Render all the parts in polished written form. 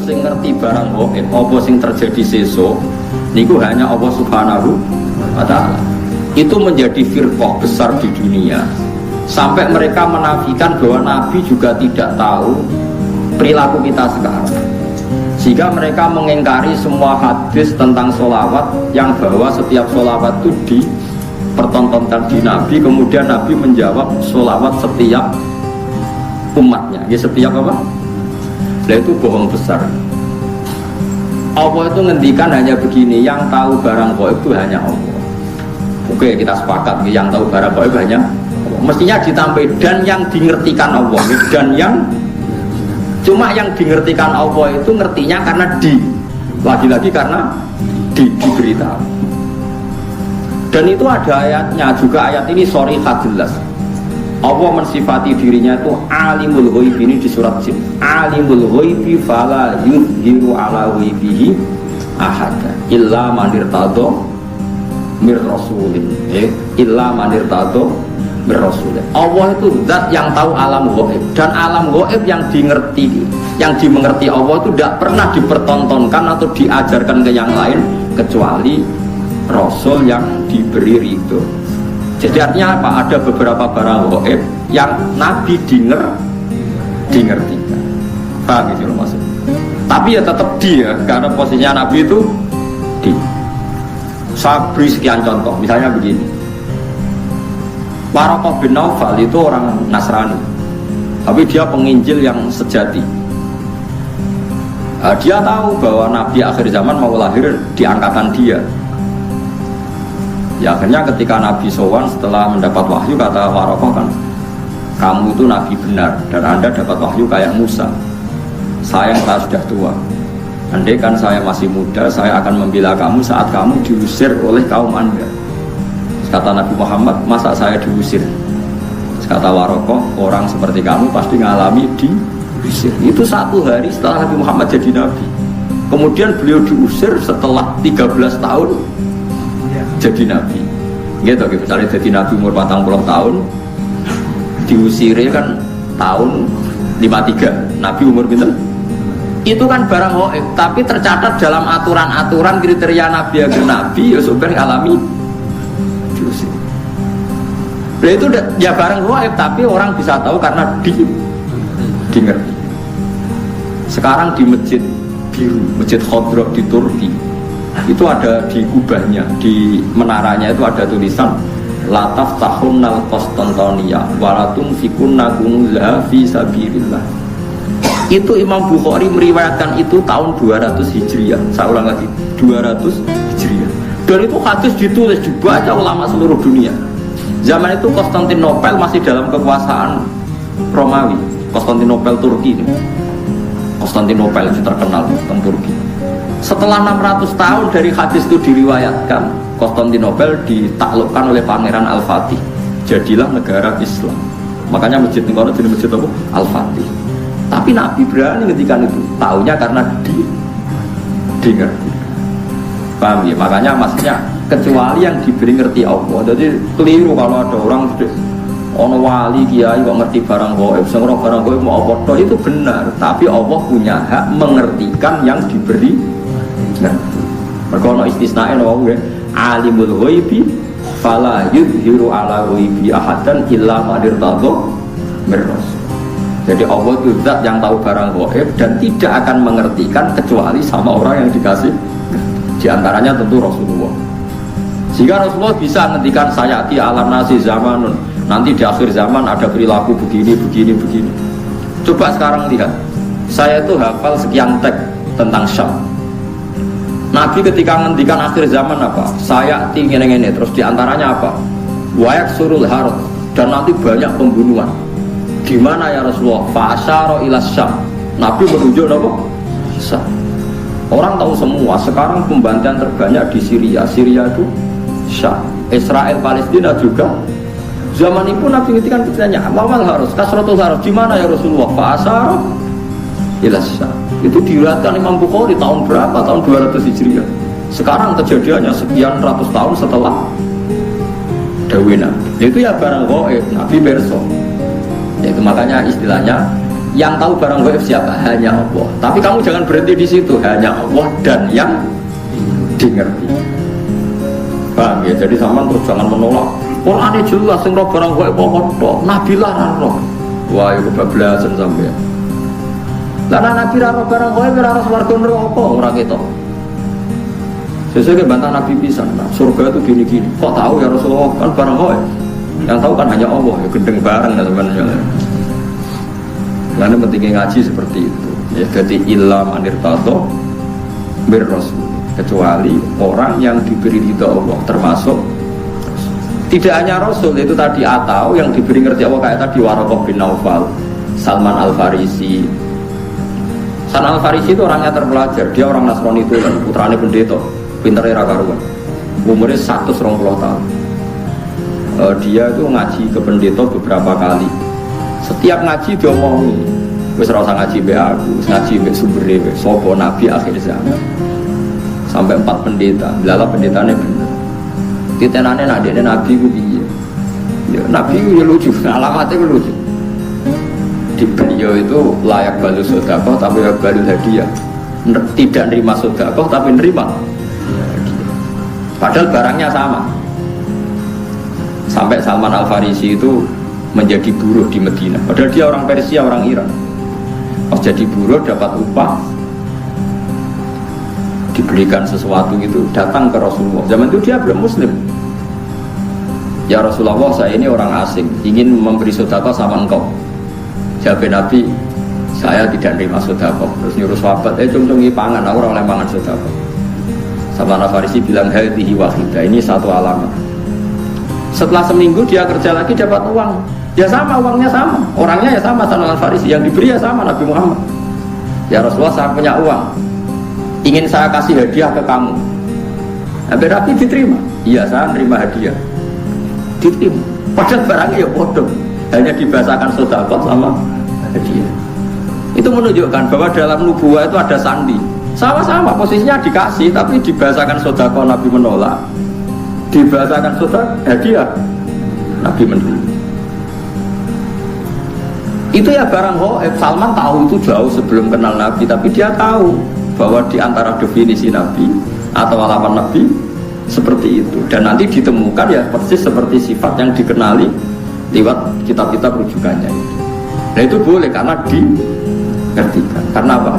sing ngerti barang gaib apa sing terjadi sesuk niku hanya Allah Subhanahu wa taala. Itu menjadi firqah besar di dunia sampai mereka menafikan bahwa Nabi juga tidak tahu perilaku kita sekarang, sehingga mereka mengingkari semua hadis tentang sholawat yang bahwa setiap sholawat itu dipertontonkan di Nabi, kemudian Nabi menjawab sholawat setiap umatnya. Ya setiap apa? Nah itu bohong besar. Allah itu ngendikan hanya begini, yang tahu barang gaib itu hanya Allah. Oke, kita sepakat yang tahu barang gaib hanya Allah. Mestinya ditambah dan yang dingertikan Allah, dan yang cuma yang dingertikan Allah itu ngertinya karena lagi-lagi karena diberitahu. Dan itu ada ayatnya juga, ayat ini sharihah jelas. Allah mensifati dirinya itu alimul ghaib, ini di surat Jin. Alimul ghaibi fala yuzhiru ala ghaibihi ahada illa man irtada mir rasulin. Illa man irtada mir rasulin. Allah itu zat yang tahu alam ghaib, dan alam ghaib yang dimengerti Allah itu tidak pernah dipertontonkan atau diajarkan ke yang lain kecuali Rasul yang diberi ridho. Jadi artinya apa? Ada beberapa barang gaib yang Nabi dingertikan. Paham gitu loh maksud. Tapi ya tetap dia, karena posisinya Nabi itu di. Saya beri sekian contoh, misalnya begini. Waraqah bin Naufal itu orang Nasrani, tapi dia penginjil yang sejati. Dia tahu bahwa Nabi akhir zaman mau lahir di angkatan dia. Ya akhirnya ketika Nabi sowan setelah mendapat wahyu, kata Waraqah kan, kamu itu Nabi benar dan Anda dapat wahyu kayak Musa. Saya sudah tua. Andai kan saya masih muda, saya akan membela kamu saat kamu diusir oleh kaum Anda. Kata Nabi Muhammad, masa saya diusir? Kata Waraqah, orang seperti kamu pasti ngalami diusir. Itu satu hari setelah Nabi Muhammad jadi Nabi. Kemudian beliau diusir setelah 13 tahun jadi Nabi. Gitu, misalnya jadi Nabi umur 40 tahun, diusirnya kan tahun 53, Nabi umur pinten? Itu kan barang gaib, tapi tercatat dalam aturan-aturan kriteria Nabi agar Nabi ya supaya alami diusir. Nah itu ya barang gaib, tapi orang bisa tahu karena dingerti. Sekarang di Masjid Biru, Masjid Khodro di Turki, itu ada di kubahnya, di menaranya itu ada tulisan lataf tahunnal Konstantinia walatum fikunna kunuzha fi sabirillah. Itu Imam Bukhari meriwayatkan itu tahun 200 Hijriah. Saya ulang lagi, 200 Hijriah. Dan itu hadis ditulis dibaca ulama seluruh dunia. Zaman itu Konstantinopel masih dalam kekuasaan Romawi. Konstantinopel Turki ini. Konstantinopel itu terkenal tentang Turki. Setelah 600 tahun dari hadis itu diriwayatkan, Konstantinopel ditaklukkan oleh Pangeran Al-Fatih. Jadilah negara Islam. Makanya masjid ini kalau jadi masjid apa? Al-Fatih. Tapi Nabi berani ngendikan itu, taunya karena dingerti. Paham ya? Makanya maksudnya kecuali yang diberi ngerti Allah. Jadi keliru kalau ada orang ono wali kiai kok ngerti barang gaib, sing ora barang gaib mau apa toh, itu benar, tapi Allah punya hak mengertikan yang diberi ngerti. Mergo ono istisnae no wae, alimul ghaibi fala yuzhiru ala ghaibi ahadan illa man irtadha mir rasul. Jadi Allah itu zat yang tahu barang gaib dan tidak akan mengertikan kecuali sama orang yang dikasih. Di antaranya tentu Rasulullah. Sehingga Rasulullah bisa ngendikan sayati alam nasi zamanun. Nanti di akhir zaman ada perilaku begini. Coba sekarang lihat. Saya itu hafal sekian teks tentang Syam. Nabi ketika ngendikan akhir zaman apa? Saya ingin ini. Terus di antaranya apa? Wayak surul harut. Dan nanti banyak pembunuhan. Di mana ya Rasulullah? Fa'asyara ila Syam. Nabi menunjuk apa? Syam. Orang tahu semua. Sekarang pembantaian terbanyak di Syria. Syria itu Syam. Israel Palestina juga. Zaman itu Nabi ngertikan kitanya. Awal harus kasratul harus. Di mana ya Rasulullah? Fa'asyara ila Syam. Itu diriwayatkan Imam Bukhari tahun berapa? Tahun 200 Hijriah. Sekarang kejadiannya sekian ratus tahun setelah Dawei Nabi. Itu ya barang gaib. Nabi berso. Itu makanya istilahnya Yang tahu barang gaib siapa? Hanya Allah. Tapi kamu jangan berhenti di situ. Hanya Allah dan yang dimengerti. Paham ya? Jadi sama terus jangan menolak. Quran ini jelas sing roh barang gaib kok. Nabi lah roh. Wah, itu kebablasan sampean. Lah Nabi ra roh barang gaib ora swarga neraka ora ketok. Sesuai bantah Nabi pisan. Nah, surga itu gini-gini. Kok tahu ya Rasulullah? Kan barang gaib. Yang tahu kan hanya Allah. Ya gendeng bareng ya sebenarnya. Karena pentingnya ngaji seperti itu. Ya, jadi ilam anirtato birrasul, kecuali orang yang diberi ridha Allah, termasuk tidak hanya Rasul itu tadi, atau yang diberi ngerti Allah kayak tadi Waraqah bin Naufal, Salman Al-Farisi. Salman Al-Farisi itu orangnya terpelajar, dia orang Nasrani itu kan, putrane pendeta, pinternya rakaruan, umurnya 120 tahun. Dia itu ngaji ke pendeta beberapa kali. Setiap ngaji dia ngomong, wis ora usah ngaji mbek aku, ngaji mbek sumbere wis sapa nabi akhir zaman. Sampai 4 pendeta, lala pendetane bener. Ditenane nak dene nabi ku piye? Ya nabi ku ya lucu, alamatnya ku lucu. Di beliau itu layak balu sedekah tapi layak balu hadiah. Tidak nerima sedekah tapi nerima hadiah. Padahal barangnya sama. Sampai Salman Al-Farisi itu menjadi buruh di Medina. Padahal dia orang Persia, orang Iran. Pas jadi buruh dapat upah, diberikan sesuatu itu, datang ke Rasulullah. Zaman itu dia belum Muslim. Ya Rasulullah, saya ini orang asing, ingin memberi sedekah sama engkau. Jawab Nabi, saya tidak nerima sedekah. Terus nyuruh sahabat, cung-cungi pangan, aku orang pangan sedekah. Salman Al-Farisi bilang, hadhihi wahidah, ini satu alamat. Setelah seminggu dia kerja lagi dapat uang. Ya sama, uangnya sama, orangnya ya sama, Salman Al-Farisi, yang diberi ya sama, Nabi Muhammad. Ya Rasulullah, saya punya uang, ingin saya kasih hadiah ke kamu. Nabi diterima. Iya, saya nerima hadiah. Diterima. Padahal barangnya ya bodoh, hanya dibahasakan sedekah sama hadiah. Itu menunjukkan bahwa dalam nubuwah itu ada sandi. Sama-sama posisinya dikasih, tapi dibahasakan sedekah Nabi menolak, dibahasakan sedekah hadiah Nabi menerima. Itu ya barang gaib. Salman tahu itu jauh sebelum kenal Nabi, tapi dia tahu bahwa di antara definisi Nabi atau alamat Nabi seperti itu, dan nanti ditemukan ya persis seperti sifat yang dikenali lewat kitab-kitab rujukannya itu. Nah itu boleh karena dimengertikan. Karena apa?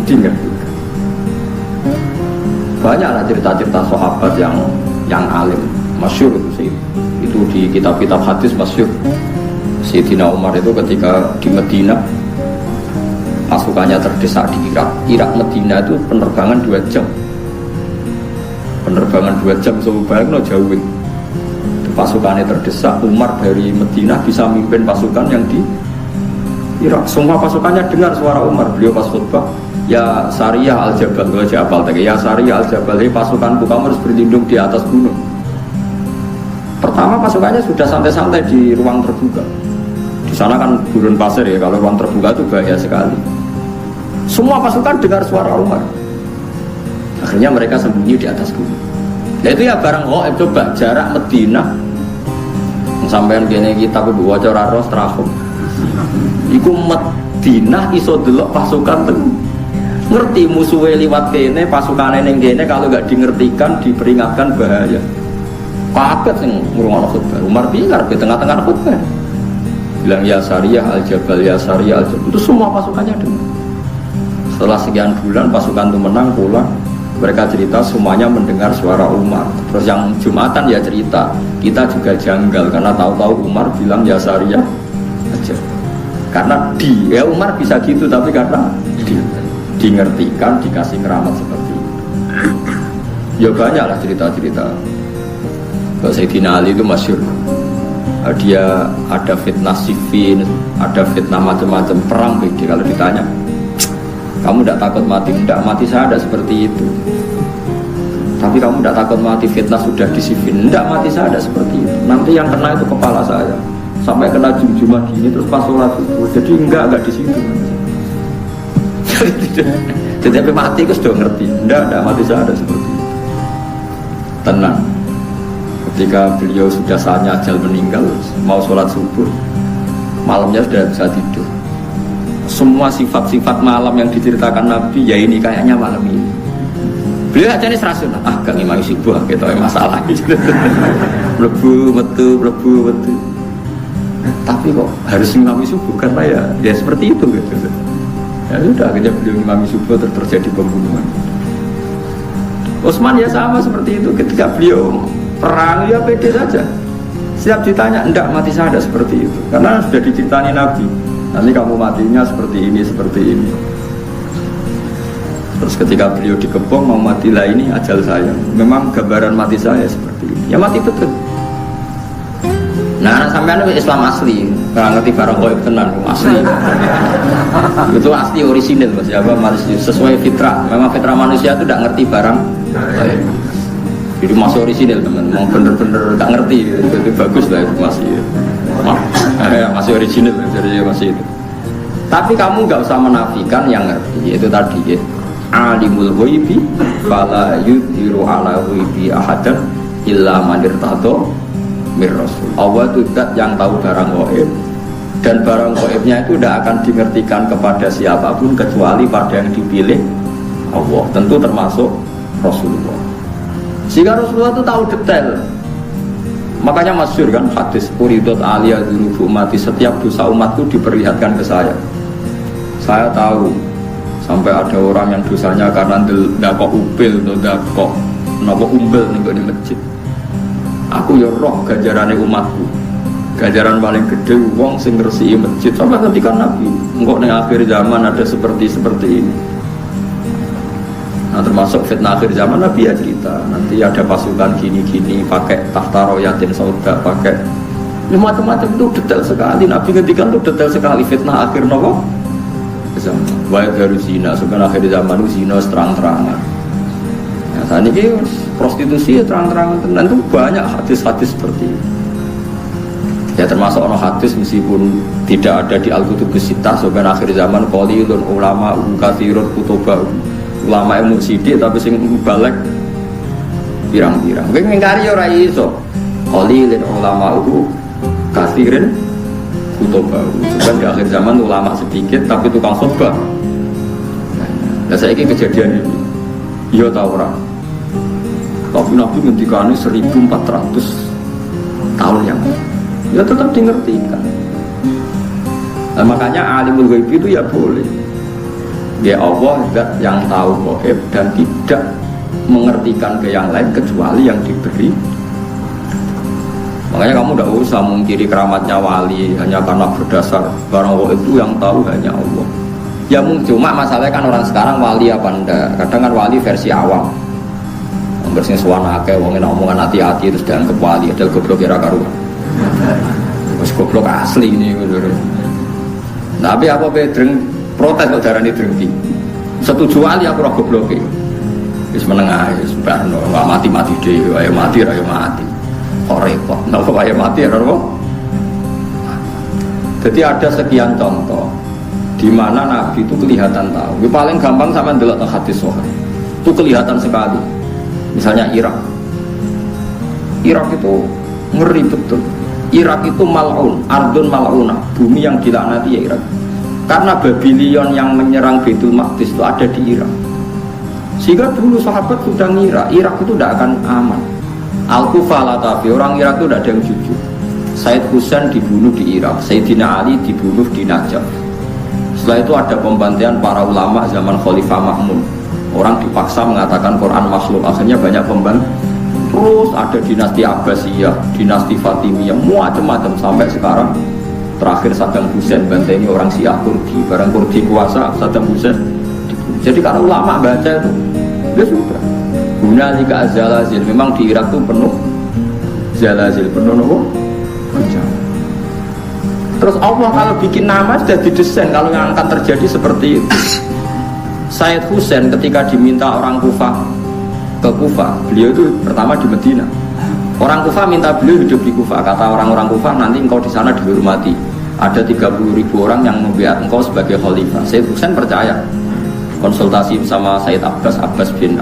Dimengertikan. Banyaklah cerita-cerita sahabat yang alim, masyhur itu di kitab-kitab hadis masyhur. Sayyidina Umar itu ketika di Medina pasukannya terdesak di Irak Medina itu penerbangan 2 jam. Penerbangan 2 jam sebayang jauh. Pasukannya terdesak, Umar dari Medina bisa mimpin pasukan yang di Irak. Semua pasukannya dengar suara Umar. Beliau pas khutbah, ya Sariyah Al-Jabal, ya Sariyah Al-Jabal, pasukanku kamu harus berlindung di atas gunung. Pertama pasukannya sudah santai-santai di ruang terbuka. Di sana kan gurun pasir ya, kalau ruang terbuka itu bahaya sekali. Semua pasukan dengar suara Umar. Akhirnya mereka sembunyi di atas gunung. Nah itu ya barang gaib. Coba jarak Medina sampean kene kita kudu waca ora ros trafom. Iku Medina iso delok pasukan teng. Ngerti musuhe liwat kene, pasukane ning kene, kalau enggak dingertikan, diperingatkan bahaya. Kaget sing ngrungokno khutbah. Umar piye karepe tengah-tengah khutbah. Bilang ya Sariyah Al-Jabal, ya Sariyah Al-Jabal. Itu semua pasukannya dengar. Setelah sekian bulan pasukan itu menang pulang. Mereka cerita semuanya mendengar suara Umar. Terus yang Jumatan ya cerita, kita juga janggal karena tahu-tahu Umar bilang ya Sariyah aja. Karena ya Umar bisa gitu, tapi karena dingertikan, dikasih keramat seperti itu. Ya banyaklah cerita-cerita. Sayyidina Ali itu masyhur. Dia ada fitnah Siffin, ada fitnah macam-macam perang beda. Kalau ditanya, kamu tidak takut mati? Tidak, mati saya ada seperti itu. Tapi kamu tidak takut mati? Fitnah sudah di Siffin. Tidak, mati saya ada seperti itu. Nanti yang kena itu kepala saya, sampai kena jum-jumah gini terus pas sholat itu. Jadi enggak di situ. Jadi mati itu sudah ngerti. Tidak, mati saya ada seperti itu. Tenang. Ketika beliau sudah saatnya ajal meninggal, mau sholat subuh, malamnya sudah bisa tidur. semua sifat-sifat malam yang diceritakan Nabi, ya ini kayaknya malam ini. Beliau aja nih rasional, gak ngimami subuh, gitu masalah gitu. Mlebu metu. Tapi kok harus ngimami subuh karena ya seperti itu gitu. Ya sudah, akhirnya beliau ngimami subuh terjadi pembunuhan. Utsman ya sama seperti itu, ketika beliau perang ya pede saja. Siap ditanya, enggak, mati saya ada seperti itu. Karena sudah diceritani Nabi, nanti kamu matinya seperti ini. Terus ketika beliau dikepung mau mati lah, ini ajal saya. Memang gambaran mati saya seperti ini. Ya mati betul. Nah, sampean Islam asli, nggak ngerti barang goib tenan, asli. Itu asli orisinil Mas, ya sesuai fitrah. Memang fitrah manusia itu tidak ngerti barang goib. Jadi masih orisinil teman, mau bener-bener nggak ngerti, itu bagus lah itu masih orisinil, jadi masih itu. Tapi kamu nggak usah menafikan yang ngerti, itu tadi ya. Alimul ghaibi fala yudhiru ala ghaibi ahadan illa man irtado mir rasul. Allah itu zat yang tahu barang gaib, dan barang gaibnya itu tidak akan dimengertikan kepada siapapun kecuali pada yang dipilih Allah, tentu termasuk Rasulullah. Jika Rasulullah itu tahu detail, makanya masyhur kan hadis uridot aliyah dzunubu ummati, setiap dosa umatku diperlihatkan ke saya. Saya tahu sampai ada orang yang dosanya karena ndakok upil atau ndakok napa umbel ning masjid. Aku ya roh ganjarane umatku. Ganjaran paling gede wong sing ngresiki masjid. Sampai ketika Nabi engko ning akhir zaman ada seperti ini. Nah, termasuk fitnah akhir zaman Nabi ya cerita, nanti ada pasukan gini-gini pakai tahta royatin sauda, pakai macam-macam, itu detail sekali. Nabi ngendikan itu detail sekali fitnah akhir nopo zaman. Baik dari zina, sebenarnya akhir zaman itu zina terang-terangan. Ya, saat ini prostitusi terang-terangan, dan itu banyak hadis-hadis seperti itu. Ya termasuk orang hadis meskipun tidak ada di Al-Qutubus Sittah, sebenarnya akhir zaman qalilun ulama katsirun kutubah. Ulama ilmu sidik tapi sing balik pirang-pirang. Mungkin ngingkari ora iso. Qalilun ulama katsirin kutubah. Bukan di akhir zaman ulama sedikit tapi tukang khotbah. Nah, saya ini kejadian ini. Iya tahu orang. Tapi Nabi ngendikane 1400 tahun yang lalu. Ya tetap dimengertikan. Nah, makanya alimul ghaib itu ya boleh. Ya Allah zat yang tahu ghaib dan tidak mengertikan ke yang lain kecuali yang diberi. Makanya kamu tidak usah mengkiri keramatnya wali hanya karena berdasar barang ghaib itu yang tahu hanya Allah. Ya cuma masalahnya kan orang sekarang wali apa enggak. Kadang kan wali versi awam. Bersih suwana akeh wong omongan hati-hati terus dianggap wali, ada goblok kira karuan. Wis goblok asli ini bener. Tapi apa bedreng protes kok darani drengki. Setuju wali aku ora gobloke. Wis menengah wis barno, enggak mati-mati dhewe, ayo mati ra yo mati. Kok repot, nek wae mati ora apa. Jadi ada sekian contoh di mana Nabi itu kelihatan tahu. Yang paling gampang sama ndelok hadis sahih. Itu kelihatan sekali. Misalnya Irak itu ngeri betul. Irak itu mal'un, ardun mal'una, bumi yang dilaknati ya Irak. Karena Babylon yang menyerang Baitul Maqdis itu ada di Irak. Sehingga dulu sahabat sudah ngira Irak itu tidak akan aman. Al-Kufah Latafi, orang Irak itu tidak ada yang jujur. Said Husain dibunuh di Irak, Sayyidina Ali dibunuh di Najaf. Setelah itu ada pembantaian para ulama zaman Khalifah Ma'mun. Orang dipaksa mengatakan Quran makhluk, akhirnya banyak pembantu. Terus ada dinasti Abbasiyah, dinasti Fatimiyah, macam-macam sampai sekarang. Terakhir Saddam Hussein bantainya orang Syiah Kurdi, barang Kurdi kuasa Saddam Hussein. Jadi kalau ulama baca itu, ya sudah. Hunalika zalazil, memang di Irak itu penuh zalazil, penuh nopo. Terus Allah kalau bikin nama sudah didesain kalau yang akan terjadi seperti itu. Said Husain ketika diminta orang Kufah ke Kufah, beliau itu pertama di Medina. Orang Kufah minta beliau hidup di Kufah. Kata orang-orang Kufah, nanti engkau di sana dihormati. Ada 30.000 orang yang membiarkan engkau sebagai khalifah. Said Husain percaya. Konsultasi sama Said Abbas bin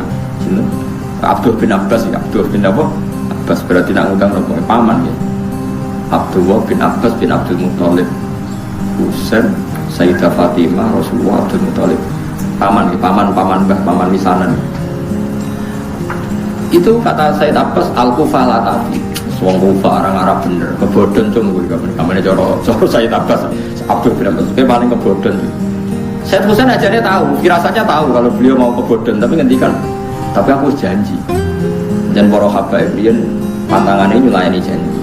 Abdul bin Abbas ya, Abdul bin apa? Abbas berarti nak ngundang paman ya. Abdullah bin Abbas bin Abdul Muthalib. Husain Sayyidah Fatimah, Rasulullah, Abdul Muthalib, paman mbah, paman misanan. Itu kata Sayyid Abbas al-Kufala tadi. Wong Kufa orang Arab bener, kebodohan cung gue kamane cara Sayyid Abbas Abdul bin Abbas paling kebodohan. Sayyid Husain ajarnya tahu, firasatnya tahu kalau beliau mau kebodohan, tapi ngendikan, tapi aku janji. Dan para habaib riyen pantangannya nyulayani janji.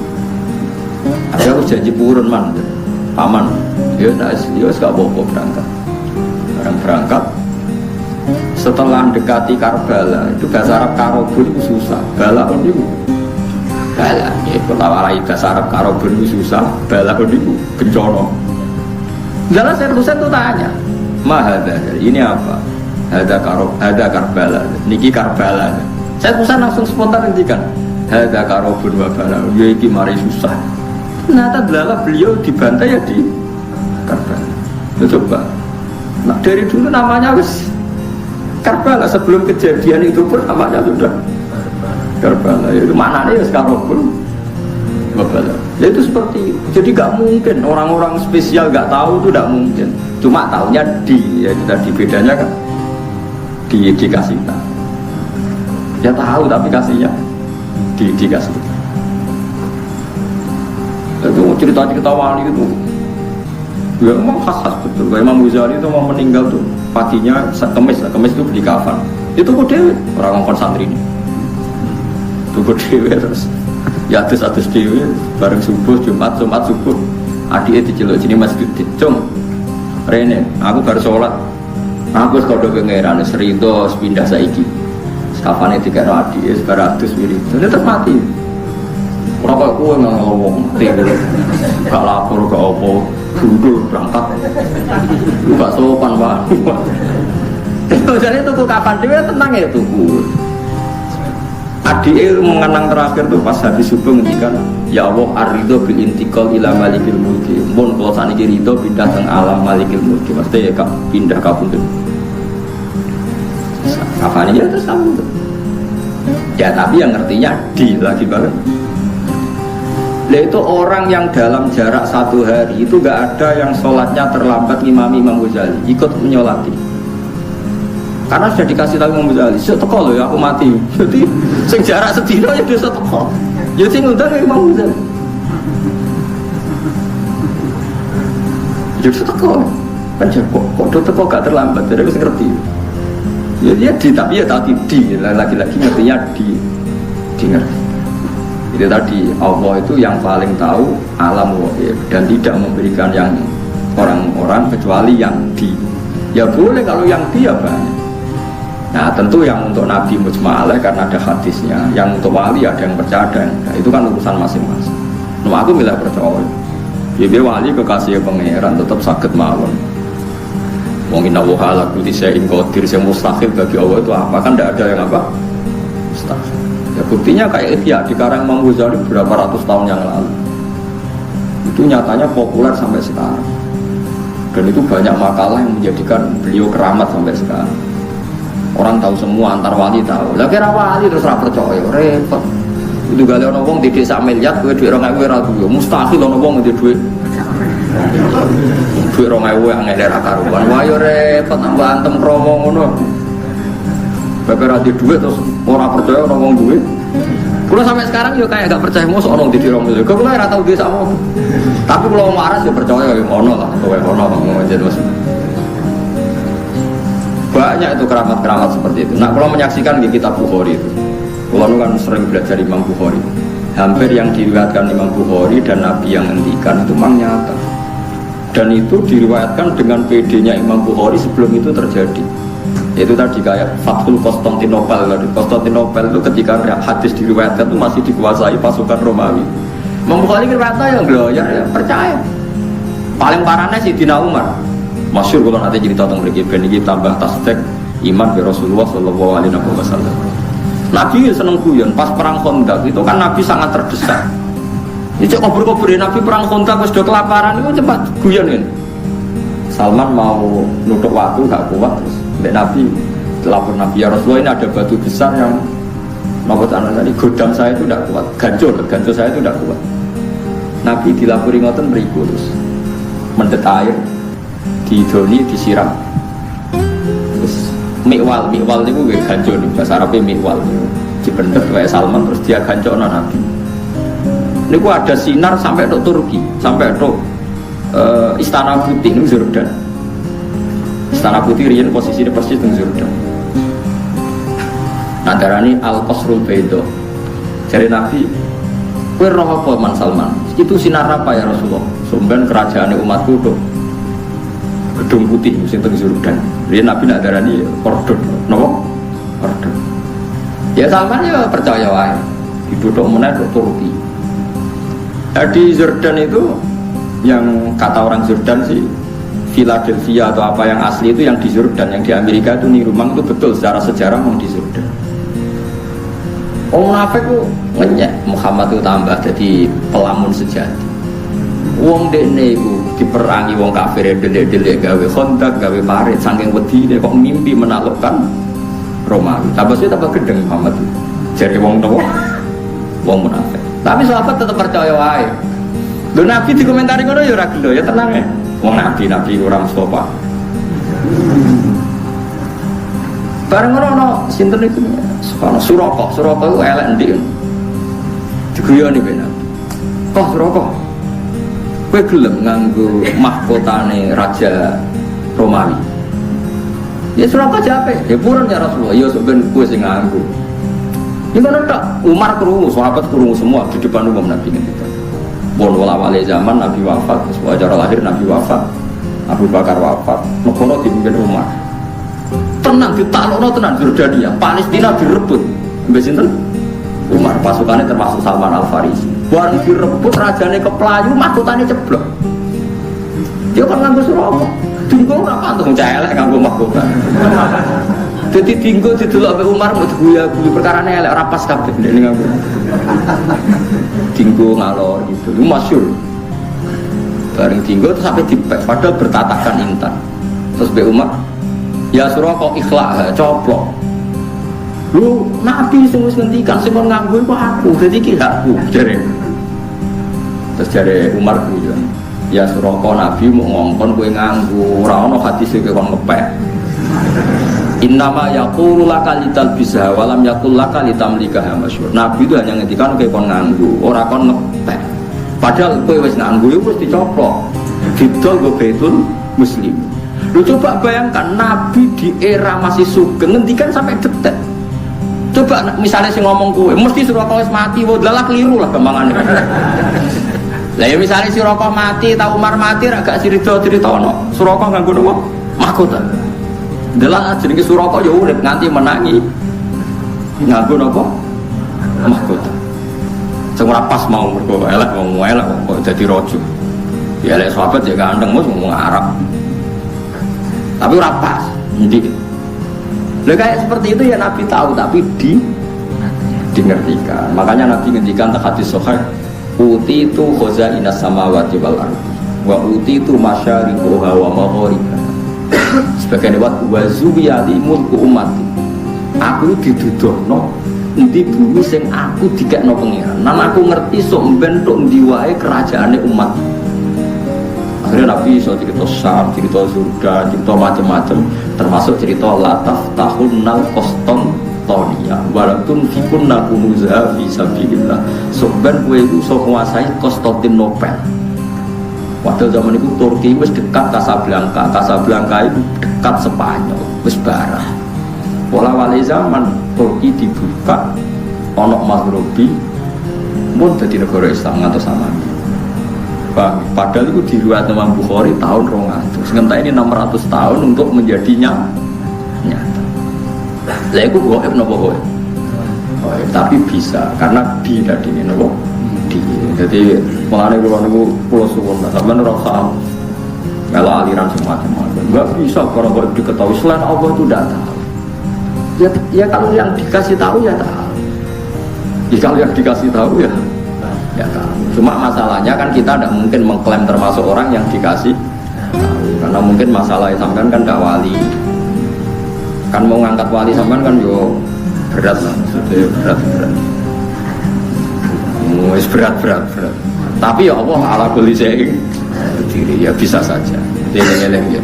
Aku janji purun man, paman. Dia gak apa-apa berangkat. Berangkat. Setelah mendekati Karbala, itu bahasa Arab Karobun itu susah. Bala itu bala, ya pelawalai bahasa Arab Karobun itu susah. Bala itu bencana. Jalan saya Husain itu tanya, mahada, ini apa? Ada Karbala, niki Karbala. Saya Husain langsung spontan ngendikan, ada Karobun wa bala, ya iki mari susah. Ternyata adalah beliau dibantai ya di Karbala. Coba, nah dari dulu namanya wis Karbala, sebelum kejadian itu pun namanya sudah Karbala. Itu maknanya ya sekarang pun Karbala. Ya itu seperti itu. Jadi gak mungkin orang-orang spesial gak tahu itu gak mungkin. Cuma tahunya ya itu tadi bedanya kan dikasih tahu. Ya tahu tapi kasihnya dikasih. Itu cerita-cerita wali itu ya memang khas-khas betul. Kayak Imam Ghazali itu mau meninggal tuh paginya kemis itu beli kafan. Itu kok dewe orang ngomong santri ini. Itu kok dewe terus. Ya atus dewe bareng subuh Jumat subuh. Adiknya diceluk sini masjid Cung. Rene, aku baru sholat. Aku sekolah pengeran serido pindah saiki. Kafane dikira adiknya sebaratus wirid. Itu terus mati. Ora kok kowe ngomong tewe. Gak lapor gak opo. Dudul berangkat, lu gak sopan pak. Jadi tuku kapan dia tenang ya tuku. Adik mengenang terakhir tuh pas habis subuh ngendikan, ya Allah ar-ridho bil intiqal ila malikil mulki. Mun kalau saniki ridho pindah teng alam malikil mulki. Pasti ya pindah kabundut. Kapan aja terus kamu tuh. Ya tapi yang ngertinya di lagi banget. Nah itu orang yang dalam jarak 1 hari itu gak ada yang sholatnya terlambat ngimami Imam Ghazali ikut menyolati karena sudah dikasih tahu Imam Ghazali teko loh ya aku mati jadi sing jarak sedino ya dia teko ya sing ngundang Imam Ghazali jadi teko kan kok teko gak terlambat jadi aku ngerti ya tapi ya tadi lagi-lagi ngertinya di ngerti. Itu tadi Allah itu yang paling tahu alam wahid dan tidak memberikan yang orang-orang kecuali yang di. Ya boleh kalau yang di ya banyak. Nah tentu yang untuk Nabi mujma'alah karena ada hadisnya. Yang untuk wali ada yang percaya ada yang enggak. Itu kan urusan masing-masing. Nah aku milih percaya. Jadi wali kekasih pangeran tetap sakit mawon. Wong inna wa ala kulli syai'in qadir, yang mustahil bagi Allah itu apa? Kan tidak ada yang apa? Mustahil. Ya buktinya kayak Ihya di karang Imam Ghazali berapa ratus tahun yang lalu. Itu nyatanya populer sampai sekarang. Dan itu banyak makalah yang menjadikan beliau keramat sampai sekarang. Orang tahu semua, antar wali tahu. Lah kira wali terus ra percaya, repot. Itu gale ono wong di desa miliar, duwe dhuwit 2000 ra duwe. Mustahil ono wong di dhuwit. Dhuwit 2000 yang ngene ra karuan. Wah yo repot tambah antem kromo ngono. Bapak rati duit terus orang percaya orang ngomong duit. Kalau sampai sekarang juga kayak gak percaya mosok orang di dirong itu. Kalau nggak tahu dia sama. Tapi kalau marah sih percaya ya ono lah. Kalau ono ngomong aja terus. Banyak itu keramat-keramat seperti itu. Nah kalau menyaksikan di kitab Bukhari itu, kalau kan sering belajar Imam Bukhari. Hampir yang diriwayatkan Imam Bukhari dan Nabi yang ngendikan itu memang nyata. Dan itu diriwayatkan dengan PD-nya Imam Bukhari sebelum itu terjadi. Itu tadi kayak Fathul Konstantinopel. Konstantinopel itu ketika hadis diriwayatkan itu masih dikuasai pasukan Romawi. Imam Bukhari kata yang beliau ya percaya. Paling parahnya Sayyidina Umar. Masyhur kalau nanti cerita tentang mereka ini tambah tasdik iman ke Rasulullah Shallallahu Alaihi Wasallam. Nabi seneng guyon pas perang Khandaq itu kan Nabi sangat terdesak. Ini cek kubur-kuburin Nabi perang Khandaq sudah kelaparan itu cepat guyon ini. Salman mau nutup waktu gak kuat terus. Nabi lapor Nabi ya Rasulullah ini ada batu besar yang nomor tadi godam saya itu tidak kuat, gancur saya itu tidak kuat. Nabi dilapori ngoten beriku terus mendet air didoni disiram. Terus mikwal niku nggih ganjo niku bahasa Arabe mikwal. Dibendet kayak Salman terus dia gancokno Nabi. Niku ada sinar sampai ke Turki, sampai ke Istana Putih ning Jordan. Istana Putih riyen posisine persis ning Jordan. Nah darani Al-Qasrul Baida. Jadi Nabi, kowe roh apa Man Salman? Itu sinar apa ya Rasulullah? Sumben kerajaan umatku tuh Gedung Putih sing teng Jordan. Riyen Nabi nak darani Ordon, napa? Ordon. Ya Salman ya percaya wae. Diduduk meneh ke Turki. Di Jordan itu yang kata orang Jordan sih Philadelphia atau apa yang asli itu yang di Jordan, yang di Amerika itu niru memang itu betul secara sejarah mau di Jordan. Orang munafik itu ngenyek Muhammad itu tambah jadi pelamun sejati. Wong dekne iku diperangi wong kafir delik-delik gawe kontak gawe parit saking wedine kok mimpi menaklukkan Romawi. Tambah sih tambah gedeng Muhammad itu. Jadi wong nopo? Wong munafik. Tapi sahabat tetap percaya wae. Lho Nabi dikomentari ngono ya ora gelo ya tenang ya. Wong nabi orang Mustafa. Bareng ngono sinten iku? Suraka itu elek endi. Diguyoni ben. Kok Suraka? Kowe gelem nganggo mahkotane raja Romawi. Ya Suraka jape, ya purun ya Rasulullah. Ya ben kowe sing nganggo. Ini kan tak Umar kerungu, sahabat kerungu semua di depan umum Nabi ngendika. Bon wala-wale zaman Nabi wafat, sewajar lahir Nabi wafat, Abu Bakar wafat, nekono dipimpin Umar. Tenang ditaklukno tenan Jordania, Palestina direbut. Mbek sinten? Umar, pasukannya termasuk Salman Al-Farisi. Bareng direbut rajane keplayu, mahkotane ceblok. Dia kan nganggo Suraka. Dinggo ora pantung celek nganggo mahkota. Jadi tinggal di dulu Abu Umar mau diguya-guya perkarane elek ora pas kabeh ndek ning aku. Tinggal ngalor gitu. Itu masyhur. Bareng tinggal terus sampai dipek padahal bertatakan intan. Terus Abu Umar, ya Suraka ikhlak coplok. Lu Nabi sing wis ngendikan sing kon nganggo iku aku, dadi iki hakku jare. Terus jare Umar guyon. Ya Suraka Nabi mau ngongkon kowe nganggo, ora ono hadis iki kon ngepek. Innama yaqulu laka litalbisha wa lam yaqul laka litamlikaha masyhur. Nabi itu hanya ngendikan kowe kon nganggo, ora kon ngepek. Padahal kowe wis nganggo wis dicoplok. Didol go Baitul Muslim. Lu coba bayangkan Nabi di era masih sugeng ngendikan sampai detik. Coba misalnya sing ngomong kowe mesti Suraka wis mati, wae lah keliru lah gampangane. Lah ya misalnya Suraka mati, ta Umar mati ra gak cerita-ceritono. Suraka nganggo napa? Mahkota. Dalam jenenge Suraka ya urip nganti menangi nganggo napa? Mahkota. Sing ora pas mau mergo elek wong elek kok dadi raja. Ya elek sahabat ya ganteng mos ngomong Arab. Tapi ora pas. Ndi. Lah kayak seperti itu ya Nabi tahu tapi dingertikan. Makanya Nabi ngendikan tak hadis sahih, "Uti itu khazainas samawati wal ardi wa uti itu masyariquha wa magharibiha." Sebagai lewat wazubiyali mulku umati. Aku didudohno endi bumi sing aku dikekno pengiran. Nan aku ngerti sok bentuk ndi wae kerajaane umat. Akhirnya Nabi so cerita Syam, cerita surga, cerita macam-macam, termasuk cerita lataf tahunnal koston tonia, walaupun fikunna kunuza fi sabilillah. Soben kowe iku iso nguasai Konstantinopel. Waktu zaman itu Turki wis dekat Casablanca, Casablanca itu dekat Spanyol, wis barah. Wala-wali zaman Turki dibuka, onok Maghribi, pun jadi negara Islam ngantos samane. Padahal itu diriwayat Imam Bukhari tahun 200. Sementara ini 600 tahun untuk menjadi nyata. Lah iku gaib napa gaib? Tapi bisa karena di tadi ini napa? Di. Jadi mulane kula niku kula suwun sampeyan ora usah melo aliran semacam-macam. Enggak bisa kalau diketahui selain Allah itu tidak tahu. Ya kalau yang dikasih tahu ya tahu. Ya kalau yang dikasih tahu ya tahu. Cuma masalahnya kan kita tidak mungkin mengklaim termasuk orang yang dikasih tahu. Karena mungkin masalahnya sampean kan tidak wali. Kan mau ngangkat wali sampean kan yo berat lah, sudah berat. Wis berat. Tapi ya Allah ala kulli syai'in qadir, ya bisa saja. Eleng-eleng ya.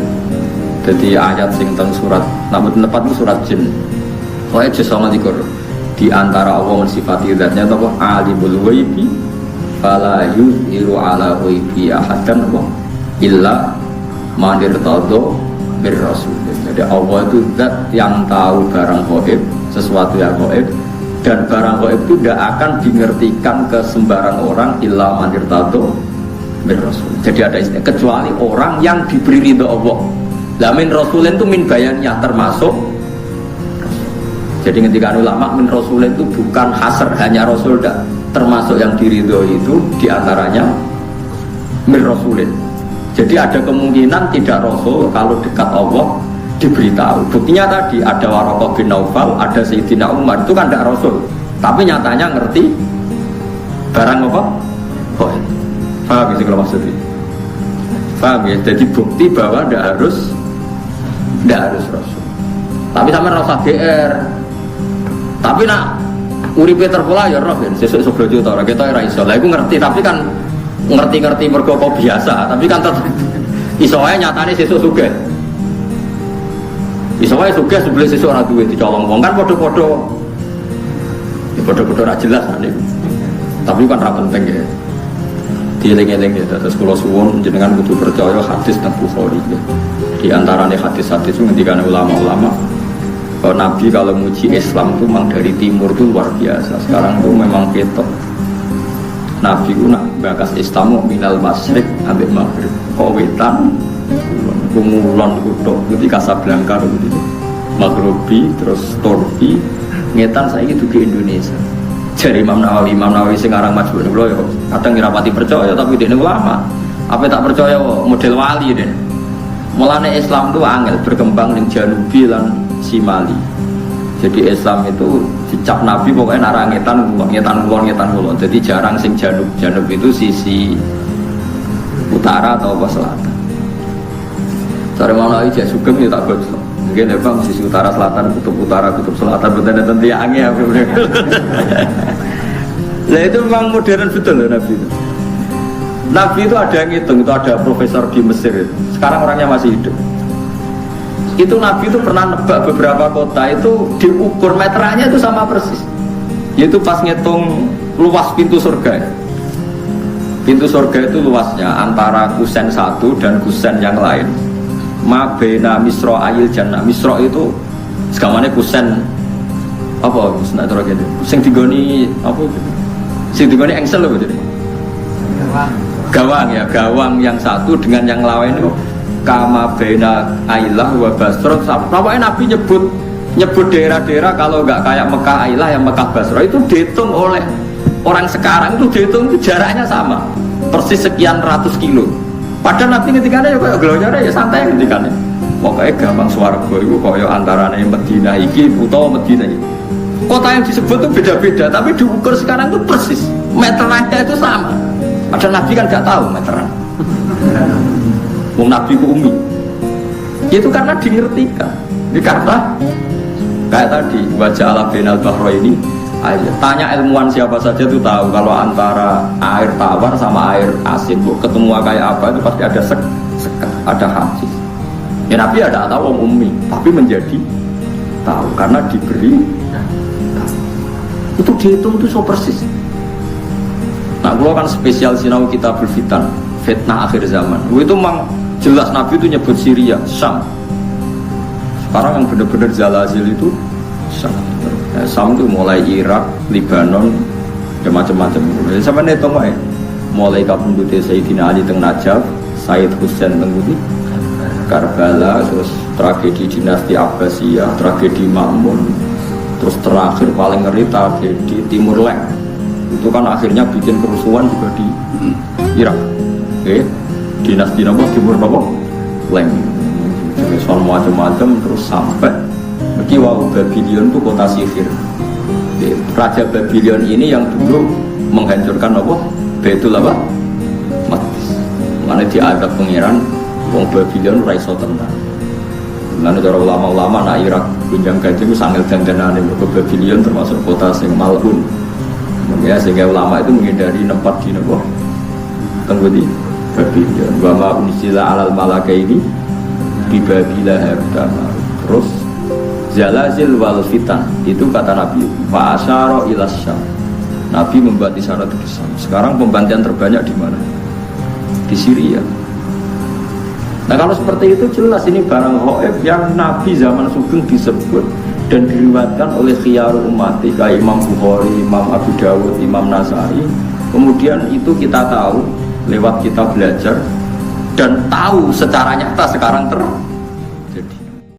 Jadi ayat sing teng surat namun tempat itu surat jin. Pokoknya juz 29 di antara Allah mensifati zatnya apa alimul ghaibi fala yuzhiru ala ghaibi ahadan wa illa man irtadha bir rasul. Jadi Allah itu zat yang tahu barang gaib, sesuatu yang gaib, dan barang gaib itu tidak akan dimengertikan ke sembarang orang illa man irtadha bir rasul. Jadi ada istilah kecuali orang yang diberi ridho Allah. Lah min rasulin itu min bayannya termasuk. Jadi ketika ulama min rasulin itu bukan hasr hanya rasul dah, termasuk yang diridhoi itu diantaranya min rasulin. Jadi ada kemungkinan tidak rasul kalau dekat Allah diberitahu. Buktinya tadi ada Waraqah bin Naufal, ada Sayyidina Umar, itu kan tidak rasul, tapi nyatanya ngerti barang apa? Oh, paham sih kalau maksudnya? Paham ya? Jadi bukti bahwa tidak harus rasul. Tapi sampai rasa GR. Tapi nak uripe terpola ya roh ben sesuk seblojo ta ora ketok ora iso. Lah iku ngerti tapi kan ngerti-ngerti mergo biasa, tapi kan tetep iso wae nyatane sesuk sugih. Iso wae sugih sebelum sesuk ora duwe dicolong wong kan padha-padha. Ya padha-padha ora jelas nek. Tapi kan ra penting ya. Dieling-eling ya terus kula suwun jenengan kudu percaya hadis teng Bukhari ya. Di antaranya hadis-hadis itu ngendikane ulama-ulama bahwa Nabi kalau muji Islam itu memang dari timur itu luar biasa. Sekarang itu memang ketok. Nabi itu nak bakas Islam minal masyrik sampai maghrib. Kawetan, kumulon kutok, itu Casablanca itu. Maghribi, terus Turki, ngetan saya itu ke Indonesia. Jadi Imam Nawawi sekarang majbur dulu ya. Kadang ngerapati percaya tapi dia ulama. Apa tak percaya model wali deh. Mulane Islam itu angel berkembang di Janubi dan Simali. Jadi Islam itu dicap Nabi pokoknya nara ngetan kulon. Jadi jarang sing Janub itu sisi utara atau selatan. Cara mana aja sugeng ya tak bocor. Mungkin ya bang sisi utara, kutub selatan betul tentu ya angin. Nah itu memang modern betul loh Nabi itu. Nabi itu ada yang ngitung, itu ada profesor di Mesir. Sekarang orangnya masih hidup. Itu Nabi itu pernah nebak beberapa kota itu diukur meterannya itu sama persis. Yaitu pas ngitung luas pintu surga. Pintu surga itu luasnya antara kusen satu dan kusen yang lain. Mabena Misro Ayil Jannah. Misro itu segamanya kusen apa? Musnah terus gitu. Sing digoni apa itu? Sing digoni engsel loh betul. Gawang yang satu dengan yang lain itu kama bena Ailah wa Basra. Pokoknya Nabi nyebut daerah-daerah kalau nggak kayak Mekah Ailah yang Mekah Basra itu dihitung oleh orang sekarang itu dihitung itu jaraknya sama persis sekian ratus kilo. Padahal Nabi ketika ada ya kayak gelonya ya santai ketika ini. Pokoknya gampang swarga itu kayak antaranya Medina iki utawa Medina iki. Kota yang disebut itu beda-beda tapi diukur sekarang itu persis meterannya itu sama. Padahal Nabi kan gak tahu meteran. Wong Nabi ku umi. Itu karena dimengertikan. Karena kayak tadi wajah ala binal bahro ini. Tanya ilmuwan siapa saja itu tahu kalau antara air tawar sama air asin ketemu kayak apa itu pasti ada sekat, ada hadis. Ya Nabi ada tahu wong umi, tapi menjadi tahu karena diberi. Itu dihitung itu so persis. Nah, kalau kan spesial sinau kitabul fitan, fitnah akhir zaman. Itu memang jelas Nabi itu nyebut Syria, Syam. Sekarang yang benar-benar zalazil itu Syam. Syam itu mulai Irak, Libanon, macam-macam. Sampai netung aja. Mulai kabundute Sayyidina Ali teng Najaf, Sayyid Husain teng Karbala, terus tragedi dinasti Abbasiyah, tragedi Ma'mun, terus terakhir paling ngeri tragedi Timur Leng. Itu kan akhirnya bikin kerusuhan juga di Irak. Oke, dinasti apa Timur apa? Leng. Soal macam-macam terus sampai Kiwau Babylon itu kota sihir. Raja Babylon ini yang dulu menghancurkan apa? Baitul apa? Maqdis. Mana diadab pengiran wong Babylon ora iso tenang. Lalu cara ulama-ulama nak Irak gunjang ganti itu sanggil dandanane ke Babylon termasuk kota sing malun. Ya, sehingga ulama itu menghindari tempat di Tengguti Babylon. Wa ma unsila alal malaka ini bibabila harutama. Terus zalazil wal fitan itu kata Nabi wa asyara ila syam. Nabi membuat isyarat ke Syam. Sekarang pembantian terbanyak di mana? Di Syria. Nah kalau seperti itu jelas ini barang ghaib yang Nabi zaman Sugeng disebut dan diriwayatkan oleh khiyarul umat kayak Imam Bukhari, Imam Abu Dawud, Imam Nasai. Kemudian itu kita tahu lewat kita belajar dan tahu secara nyata sekarang